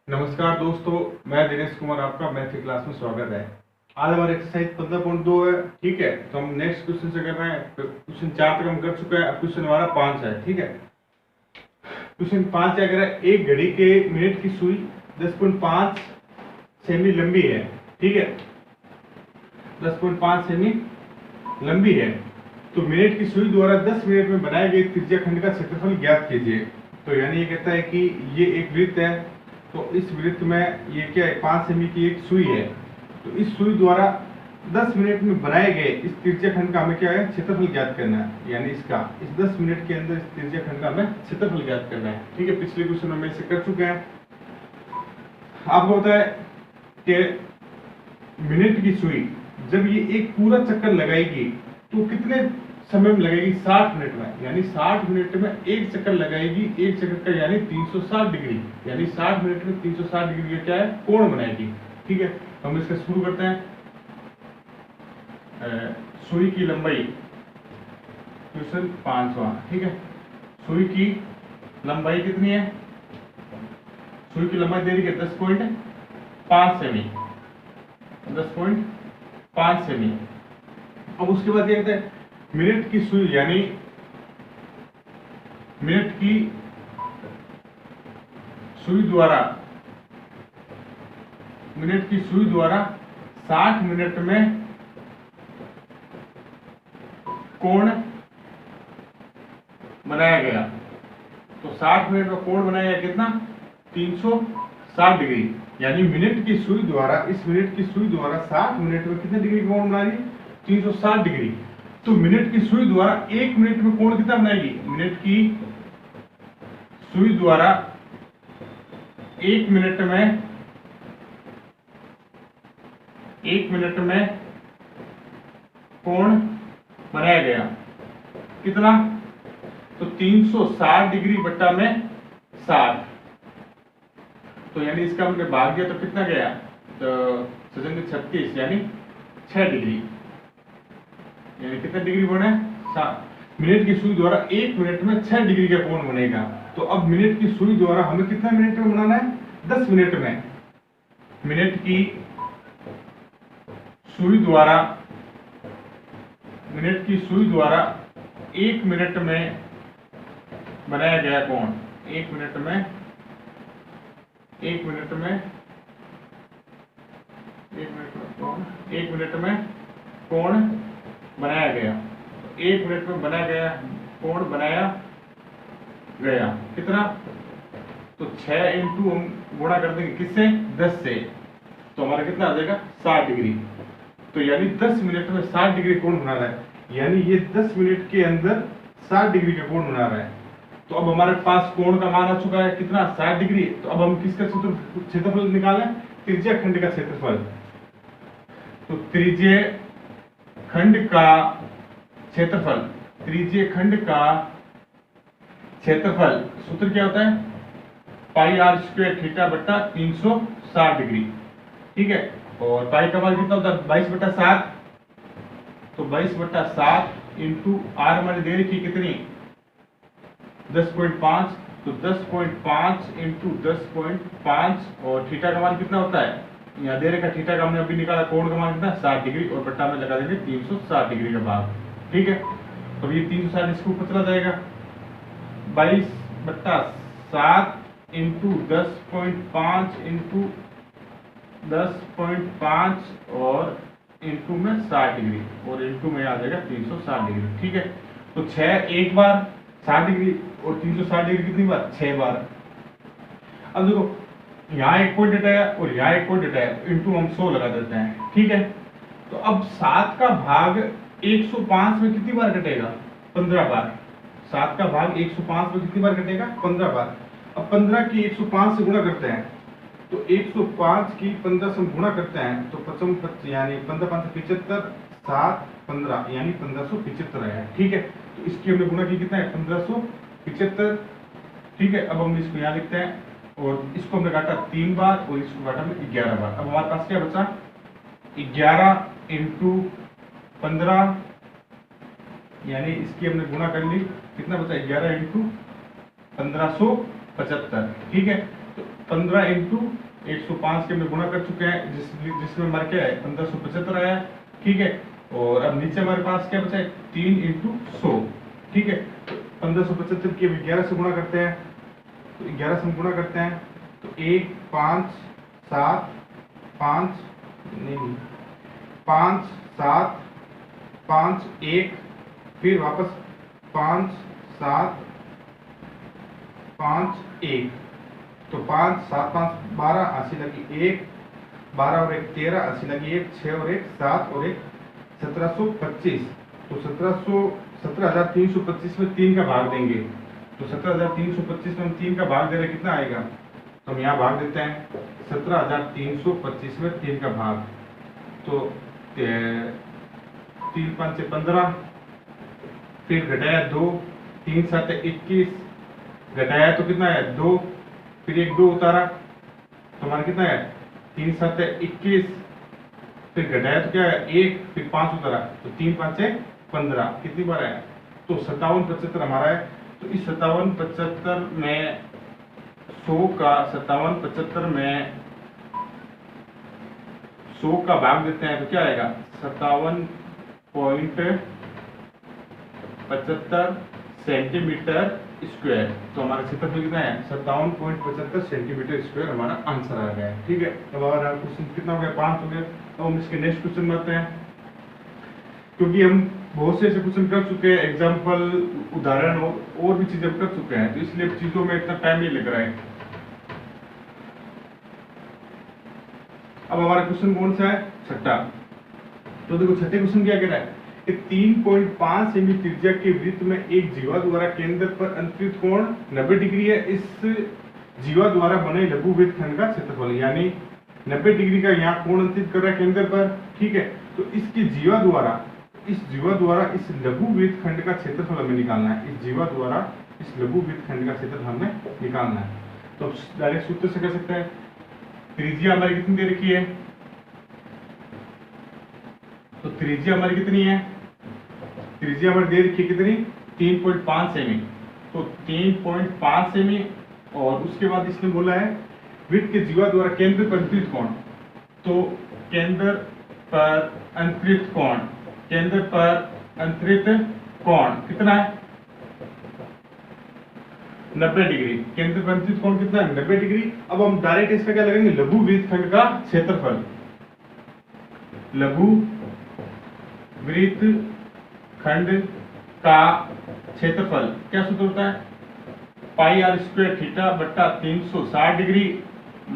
नमस्कार दोस्तों, मैं दिनेश कुमार, आपका मैथ की क्लास में स्वागत है। आज हमारा एक्सरसाइज 15.2 है। ठीक है, तो हम नेक्स्ट क्वेश्चन से कर रहे हैं। क्वेश्चन 4 तक हम कर चुके हैं, अब क्वेश्चन हमारा 5 है। ठीक है, क्वेश्चन 5 क्या कह रहा है, एक घड़ी के मिनट की सुई 10.5 सेमी लंबी है। ठीक है, 10.5 सेमी लंबी है, तो मिनट की सुई द्वारा 10 मिनट में बनाए गए त्रिज्या खंड का क्षेत्रफल ज्ञात कीजिए। तो यानी ये कहता है कि ये एक वृत्त है, तो इस वृत्त में ये क्या है, 5 सेमी की एक सुई है, तो इस सुई द्वारा 10 मिनट में बनाए गए इस त्रिज्या खंड का हमें क्या है, क्षेत्रफल ज्ञात करना है। यानी इसका इस 10 मिनट के अंदर इस त्रिज्या खंड का हमें क्षेत्रफल ज्ञात करना है। ठीक है, पिछले क्वेश्चन में इसे कर चुके हैं। आपको पता है कि मिनट की सुई जब ये एक पूरा चक्कर लगाएगी तो कितने समय में लगेगी, 60 मिनट में। यानी 60 मिनट में एक चक्कर लगाएगी, एक चक्कर का यानी 360 डिग्री, यानी 60 मिनट में 360 डिग्री का क्या है, कोण बनाएगी। ठीक है, तो हम इसका शुरू करते हैं। सुई की लंबाई, क्वेश्चन 5वां। ठीक है, सुई की लंबाई कितनी है, सुई की लंबाई दे रही है 10.5 सेमी, 10.5 सेमी। अब उसके बाद क्या कहते हैं, मिनट की सुई, यानी मिनट की सुई द्वारा 60 मिनट में कोण बनाया गया। तो 60 मिनट में कोण बनाया गया कितना, 360 डिग्री। यानी मिनट की सुई द्वारा, इस मिनट की सुई द्वारा 60 मिनट में कितने डिग्री कोण बना रही है, 360 डिग्री। तो मिनट की सुई द्वारा 1 मिनट में कोण कितना बनाएगी, मिनट की सुई द्वारा 1 मिनट में कोण बनाया गया कितना, तो 360 डिग्री बट्टा में 60। तो यानी इसका हमने भाग दिया तो कितना गया, तो 36 यानी 6 डिग्री। यानी कितना डिग्री बने, 7। मिनट की सुई द्वारा 1 मिनट में 6 डिग्री का कोण बनेगा। तो अब मिनट की सुई द्वारा हमें कितना मिनट में बनाना है, 10 मिनट में। मिनट की सुई द्वारा 1 मिनट में बनाया गया कोण, 1 मिनट में कोण बनाया गया। 1 मिनट में बनाया गया कोण बनाया गया कितना, तो 6 इंटू हम गुणा कर देंगे किससे, 10 से, तो हमारा कितना आ जाएगा, 60 डिग्री। तो यानी 10 मिनट में 60 डिग्री कोण बना रहा है, यानी ये 10 मिनट के अंदर 60 डिग्री का कोण बना रहा है। तो अब हमारे पास कोण का मान आ चुका है कितना, 60 डिग्री। तो अब हम किसका क्षेत्रफल निकालें, त्रिज्या खंड का क्षेत्रफल। तो त्रिज्या खंड का क्षेत्रफल सूत्र क्या होता है, पाई आर स्क्वायर थीटा बट्टा 360 डिग्री। ठीक है, और पाई का मान कितना होता है, 22/7। तो 22/7 इंटू आर हमारी दे रखी कितनी, 10.5। तो 10.5 इंटू 10.5, और थीटा का मान कितना होता है, यहाँ दे रखा थीटा का हमने अभी निकाला, कोण का मान कितना, 60 डिग्री, और बट्टा में लगा देंगे 360 डिग्री का भाग। ठीक है, तो ये 360 इसके ऊपर चला जाएगा, 22/7 इंटू 10.5 इंटू 10.5 और इंटू में 60 डिग्री, और इंटू में आ जाएगा 360 डिग्री। ठीक है, तो 6 एक बार 60 डिग्री, और 360 डिग्री कितनी बार, 6 बार। अब देखो, यहाँ एक पॉइंट हटाया और यहाँ एक पॉइंट हटाया, इंटू हम 100 लगा देते हैं। ठीक है, तो अब 7 का भाग 105 में कितनी बार कटेगा, 15 बार। 7 का भाग 105 में कितनी बार कटेगा, 15 बार। अब 15 की 105 से गुणा करते हैं, तो 105 की 15 से गुणा करते हैं, तो 55 यानी 15×5 75, 7 15 यानी 1575 आया। ठीक है, तो इसकी हमने गुणा की कितना है, 1575। ठीक है, अब हम इसको यहाँ लिखते हैं, और इसको हमने काटा 3 बार, और इसको काटा हमने 11 बार। अब हमारे पास क्या बचा, 11 इंटू 15, यानी इसकी हमने गुणा कर ली, कितना बचा, 11 इंटू 1575। ठीक है, तो 15 इंटू 105 के हमने गुणा कर चुके हैं, जिसमें हमारा क्या है 1575 आया, ठीक है। और अब नीचे हमारे पास क्या बचा है 3 इंटू 100, ठीक है। तो 1575 की 11 से गुणा करते हैं, तो 11 से हम गुणा करते हैं तो 1 5 7 5 नहीं 5 7 5 1, फिर वापस 5 7 5 1, तो 5 7 5 12, 80 लगी 1, 12 और 1 13, 80 लगी 1, 6 और 1 7 और 1 1725। तो 17,325 में 3 का भाग देंगे, तो 17,325 में हम 3 का भाग दे रहे कितना आएगा, तो हम यहाँ भाग देते हैं 17,325 में 3 का भाग, तो 3 5 15, फिर घटाया 2, 3 7 21, घटाया तो कितना है 2, फिर 1 2 उतारा तो हमारा कितना है 3 7 21, फिर घटाया तो क्या है 1, फिर 5 उतारा तो 3 5 15, कितनी बार है तो 5775 हमारा है। तो इस 5775 में 100 का 5775 में 100 का भाग देते हैं तो क्या आएगा 57.75 सेंटीमीटर स्क्वायर। तो हमारा क्षेत्रफल कितना है 57.75 सेंटीमीटर स्क्वायर हमारा आंसर आ गया है, ठीक है। अब हमारा क्वेश्चन कितना हो गया 5 हो गया। अब हम इसके नेक्स्ट क्वेश्चन में आते हैं, क्योंकि हम बहुत से ऐसे क्वेश्चन कर चुके हैं, एग्जाम्पल उदाहरण और भी चीजें कर चुके हैं, तो इसलिए चीजों में इतना टाइम नहीं लग रहा है। अब हमारा क्वेश्चन कौन सा है छठा, तो देखो छठे क्वेश्चन क्या कह रहा है कि 3.5 सेमी त्रिज्या के वृत्त में एक जीवा द्वारा केंद्र पर अंतरित कोण 90 डिग्री है। इस जीवा द्वारा बने लघु वृत्तखंड का क्षेत्रफल, यानी 90 डिग्री का यहाँ कोण अंतरित कर रहा है केंद्र पर, ठीक है। तो इसकी जीवा द्वारा इस लघु वृत्तखंड का क्षेत्रफल हमें निकालना है, इस जीवा द्वारा इस लघु वृत्तखंड का क्षेत्रफल हमें निकालना है। तो डायरेक्ट सूत्र से कर सकते हैं, त्रिज्या हमारी कितनी दे रखी है, तो त्रिज्या हमारी कितनी है, त्रिज्या हमारी दे रखी है कितनी 3.5 सेमी, तो 3.5 सेमी। और उसके बाद इसने बोला है वृत्त के जीवा द्वारा केंद्र पर अंतरित कोण, तो केंद्र पर अंतरित कोण कितना है 90 डिग्री। केंद्र पर अंतरित कोण कितना है 90 डिग्री। अब हम डायरेक्ट इसका क्या लगेंगे लघु वृत्तखंड का क्षेत्रफल, लघु वृत्तखंड का क्षेत्रफल क्या सूत्र होता है पाई आर स्क्वायर थीटा बट्टा 360 डिग्री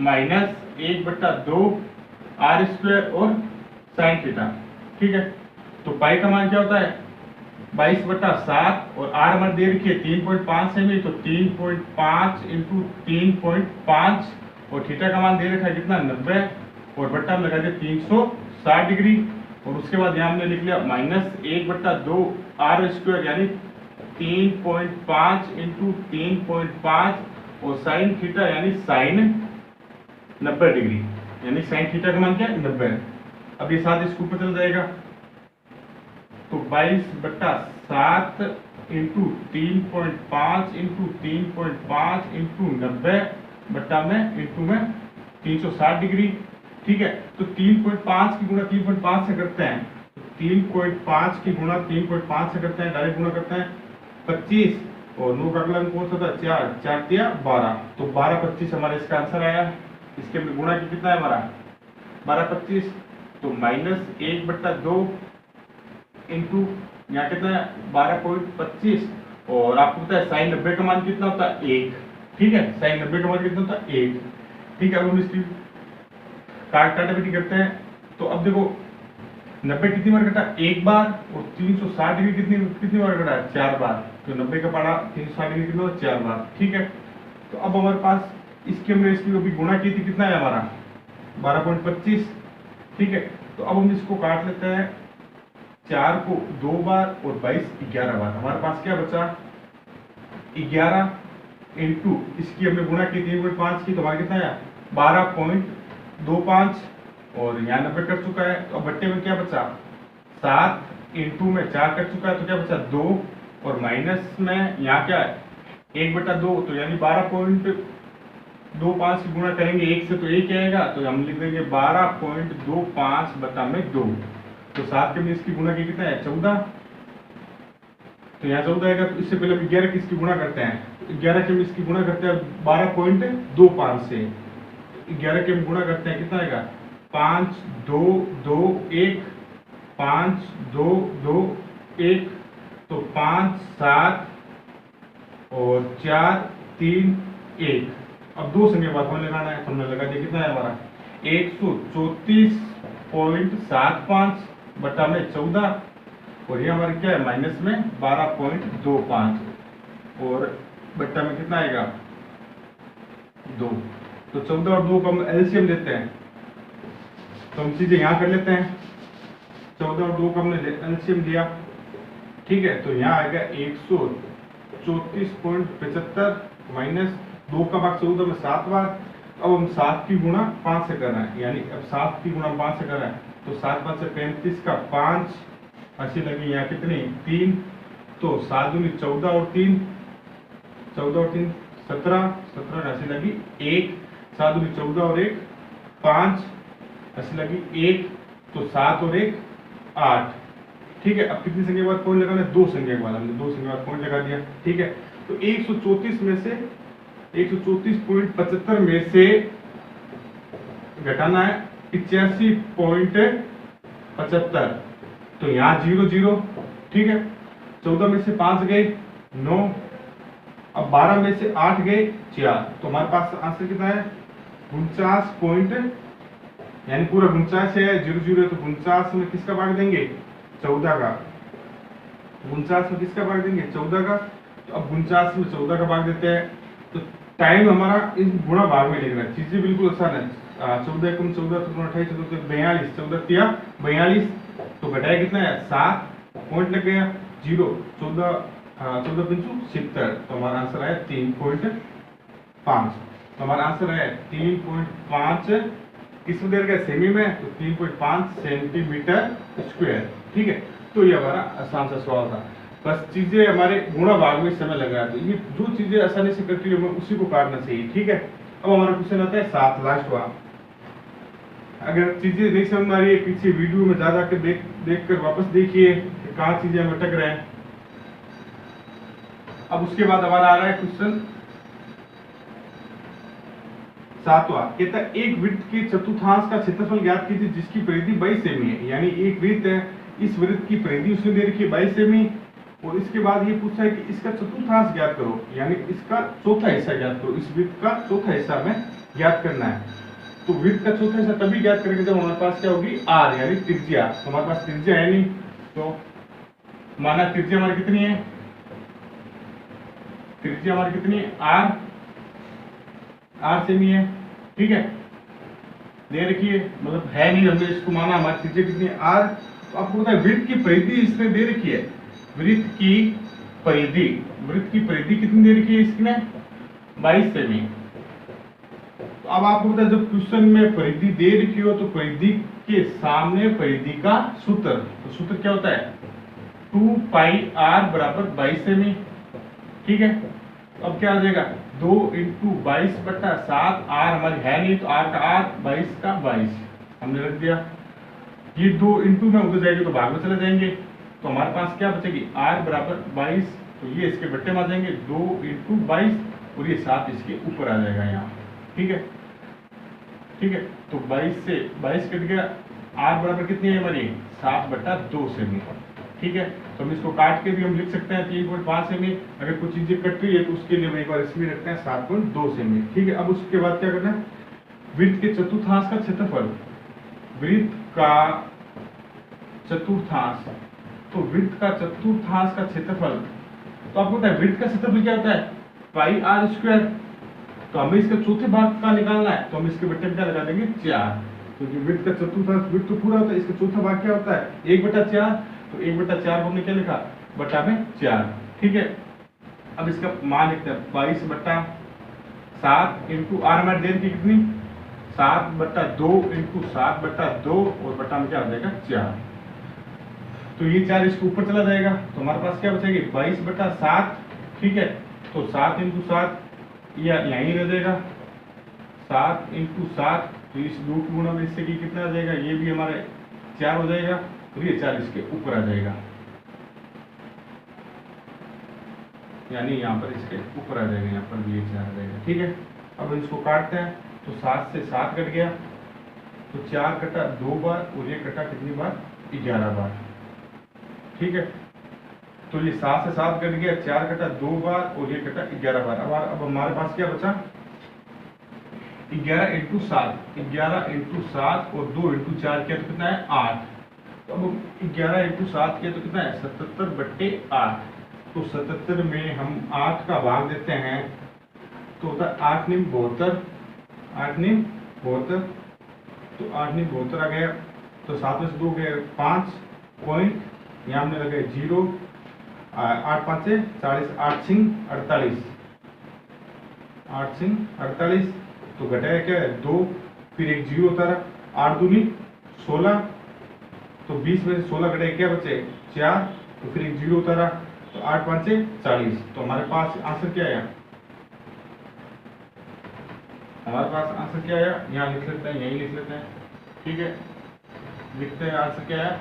माइनस 1/2 आर स्क्वायर और साइन थीटा, ठीक है। तो पाई का मान क्या होता है 22/7 और आर हमारे दे रखी है 3.5 सेमी, तो 3.5 इंटू 3.5 और थीटा का मान दे रखा है कितना 90 और बट्टा में लगा दिया 360 डिग्री। और उसके बाद यहाँ हमने लिख लिया माइनस 1/2 आर स्क्वायर, यानी 3.5 इंटू 3.5 और साइन थीटा यानी साइन 90 डिग्री, यानी साइन थीटा का मान क्या है 90 है। अब ये साथ इसके ऊपर चल जाएगा, तो 22/7 इंटू 3.5 इंटू 3.5 इंटू 90 बट्टा में इंटू में 360 डिग्री, ठीक है। तो 3.5 की गुणा 3.5 से करते हैं, 3.5 की गुणा 3.5 से करते हैं, डायरेक्ट गुणा करते हैं 25 और 9 का अगला अंक कौन सा था 4, 4 तिया 12, तो 12/25 हमारा इसका आंसर आया। इसके हमने गुणा की कितना है हमारा 12/25, तो माइनस 1/2 इंटू यहाँ कितना है 12.25 और आपको पता है साइन 90 का मान कितना होता है 1, ठीक है। साइन 90 का मान कितना होता है 1, ठीक है। अब हम इसकी काटाकाटी करते हैं, तो अब देखो 90 कितनी बार कटा एक बार और 360 डिग्री कितनी बार कटा 4 बार, तो 90 का पारा 360 डिग्री कितना 4 बार, ठीक है। तो अब हमारे पास इसकी हमने इसकी अभी गुणा की थी, कितना है हमारा 12.25, ठीक है। तो अब हम इसको काट लेते हैं, 4 को 2 बार और 22 11 बार, हमारे पास क्या बचा 11 इंटू इसकी हमने गुणा की 3.5 की, तो हमारा कितना है 12.25 और यहाँ 90 कट चुका है। तो अब बट्टे में क्या बचा 7 इंटू में 4 कट चुका है, तो क्या बचा 2 और माइनस में यहाँ क्या है 1/2, तो यानी दो 5 से गुणा करेंगे 1 से तो 1 आएगा, तो हम लिख देंगे 12.25 बटा में 2। तो 7 के में इसकी गुणा की कितना है 14, तो यहाँ 14 आएगा। तो इससे पहले हम 11 की इसकी गुणा करते हैं, तो 11 के में इसकी गुणा करते हैं 12.25 से, 11 के में गुणा करते हैं कितना आएगा 5 2 2 1 5 2 2 1, तो 5 7 और 4 3 1। अब दो संख्या बाद में लगाना है, हमने लगा दिया कितना है हमारा 134.75 बटा में 14, और ये हमारे क्या है माइनस में 12.25 और बट्टा में कितना आएगा 2। तो 14 और 2 का हम एलसीएम लेते हैं, तो हम चीजें यहाँ कर लेते हैं। 14 और 2 का हमने एलसीएम लिया, ठीक है। तो यहाँ आएगा 134.75 माइनस 2 का भाग 14 में 7 बार। अब हम 7 की गुणा 5 से कर रहे हैं, यानी अब 7 की गुणा 5 से कर रहे हैं, तो 7 5 से 35 का 5 अच्छी लगी यहाँ कितनी 3, तो 7 दूनी 14 और 3 17 17 अच्छी लगी 1, 7 दूनी 14 और 1 5 अच्छी लगी 1, तो 7 और 1 8, ठीक है। अब कितनी संख्या के बाद पॉइंट लगाना है 2 संख्या के बाद, हमने 2 संख्या के बाद पॉइंट लगा दिया, ठीक है। तो 134 में से 134.75 में से घटाना है 85.75, तो यहाँ 0 0, ठीक है। 14 में से 5 गए 9, अब 12 में से 8 गए 4, तो हमारे पास आंसर कितना है 49 पॉइंट, यानी पूरा 49 है, 0 0 है, तो 49 में किसका भाग देंगे 14 का, 49 में किसका भाग देंगे 14 का। तो अब 49 में 14 का भाग देते हैं, तो टाइम हमारा इस गुणा भाग में लिखना है, चीजें बिल्कुल आसान है। 14 कम 14 तो 28 14 42, 14 तिया 42, तो घटाया कितना है 7, पॉइंट लग गया 0, 14 14 पंचू 70, तो हमारा आंसर है 3.5। तो हमारा आंसर है 3.5, किसमें दे रखा है सेमी में, तो 3.5 सेंटीमीटर स्क्वायर, ठीक है। तो ये हमारा आसान सा सवाल था, बस चीजें हमारे गुणा भाग में समय लग रहा है, तो ये जो चीजें आसानी से करती है हमें उसी को काटना चाहिए, ठीक है। अब हमारा क्वेश्चन आता है 7 लास्ट वाला। अगर चीजें नहीं समझ में आ रही है पीछे वीडियो में ज्यादा के देख कर वापस देखिए कहाँ चीजें हम अटक रहे हैं। अब उसके बाद हमारा आ रहा है क्वेश्चन 7वां, कहता है एक वृत्त के चतुर्थांश का क्षेत्रफल ज्ञात कीजिए जिसकी परिधि 22 सेमी है, यानी एक वृत्त है, इस वृत्त की परिधि उसने दे रखी है 22 सेमी, और इसके बाद ये पूछा है कि इसका चतुर्थांश ज्ञात करो, यानी इसका चौथा हिस्सा ज्ञात करो, इस वृत्त का चौथा हिस्सा में ज्ञात करना है। तो वृत्त का चौथा हिस्सा तभी ज्ञात करेंगे जब हमारे पास क्या होगी आर, यानी त्रिज्या। तो हमारे पास त्रिज्या है नहीं, तो माना त्रिज्या हमारी कितनी है, त्रिज्या हमारी कितनी है आर सेमी है, ठीक है। दे रखिए मतलब है नहीं, हमने इसको माना हमारी त्रिज्या कितनी है आर। तो आपको पता है वृत्त की परिधि इसने दे रखी है, वृत्त की परिधि कितनी दे रखी है इसने 22 सेमी। तो अब आपको पता है जब क्वेश्चन में परिधि दे रखी हो तो परिधि के सामने परिधि का सूत्र, तो सूत्र क्या होता है 2 पाई आर बराबर 22 सेमी, ठीक है। तो अब क्या आ जाएगा 2 इंटू 22/7, आर हमारी है नहीं तो आर का आर 22 का 22 हमने रख दिया। ये 2 इंटू में उधर जाएगी तो भाग में चले जाएंगे, तो हमारे पास क्या बचेगी आर बराबर 22, तो ये इसके बट्टे में आ जाएंगे 2 इंटू 22 और ये 7 इसके ऊपर आ जाएगा यहाँ, ठीक है। तो 22 से 22 कट गया, आर बराबर कितनी है हमारी 7/2 सेमी, ठीक है। तो हम इसको काट के भी हम लिख सकते हैं 3.5 सेमी। अगर कुछ चीजें कट रही है तो उसके लिए हम एक बार इसमें रखते हैं 7.2 सेमी, ठीक है। अब उसके बाद क्या करना है वृत्त के चतुर्थांश का क्षेत्रफल, वृत्त का चतुर्थांश, तो वृत्त का चतुर्थांश का क्षेत्रफल, तो आपको पता है वृत्त का क्षेत्रफल क्या होता है पाई आर स्क्वायर। तो हमें इसका चौथे भाग का निकालना है, तो हम इसके बट्टे में क्या लगा देंगे 4, क्योंकि वृत्त का चतुर्थांश वृत्त तो पूरा होता है, इसका चौथा भाग क्या होता है 1/4, तो 1/4 को हमने क्या लिखा बटा में 4, ठीक है। अब इसका मान लिखते हैं 22/7 इंटू आर हमारे देर की कितनी 7/2 इंटू 7/2 और बटा में क्या आ जाएगा 4, तो ये 4 इसके ऊपर चला जाएगा, तो हमारे पास क्या बचेगी 22/7, ठीक है। तो 7 इंटू 7 यहीं रह जाएगा, 7 इंटू 7, तो इस 2 की गुणा में इससे की कितना आ जाएगा, ये भी हमारे 4 हो जाएगा और ये 40 के ऊपर आ जाएगा, यानी यहाँ पर इसके ऊपर आ जाएगा, यहाँ पर भी ये 4 आ जाएगा। ठीक है, अब इसको काटते हैं तो 7 से 7 कट गया, तो 4 कटा 2 बार और ये कटा कितनी बार, 11 बार। ठीक है, तो ये 7 से 7 कट गया, 4 कटा 2 बार और ये कटा 11 बार। अब हमारे पास क्या बचा, 11 इंटू 7, 11 इंटू 7 और 2 इंटू 4 किया तो कितना है, 8। तो अब 11 इंटू 7 किया तो कितना है, 77/8। तो 77 में हम 8 का भाग देते हैं तो होता है 8 × 72, 8 × 72, तो 8 × 72 आ गया। तो 7 में से 2 गए 5 पॉइंट, यहाँ हमने लगे 0, 8 5 से 40, 8 सिंह 48, 8 सिंह 48, तो घटाया क्या है 2, फिर एक 0 होता रहा, 8 दूनी 16, तो 20 में से 16 घटाए क्या बचे 4, तो फिर एक 0 होता रहा, तो 8 5 से 40। तो हमारे पास आंसर क्या आया, हमारे पास आंसर क्या आया, यहाँ लिख लेते हैं, यही लिख लेते हैं। ठीक है, लिखते हैं आंसर क्या है,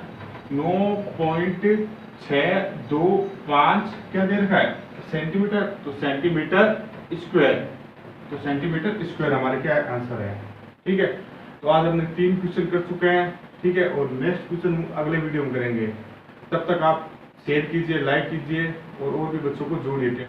9.625 क्या दे रखा है, सेंटीमीटर, तो सेंटीमीटर स्क्वायर, तो सेंटीमीटर स्क्वायर हमारे क्या आंसर है। ठीक है, तो आज हमने 3 क्वेश्चन कर चुके हैं। ठीक है, और नेक्स्ट क्वेश्चन अगले वीडियो में करेंगे। तब तक आप शेयर कीजिए, लाइक कीजिए और भी बच्चों को जोड़िए।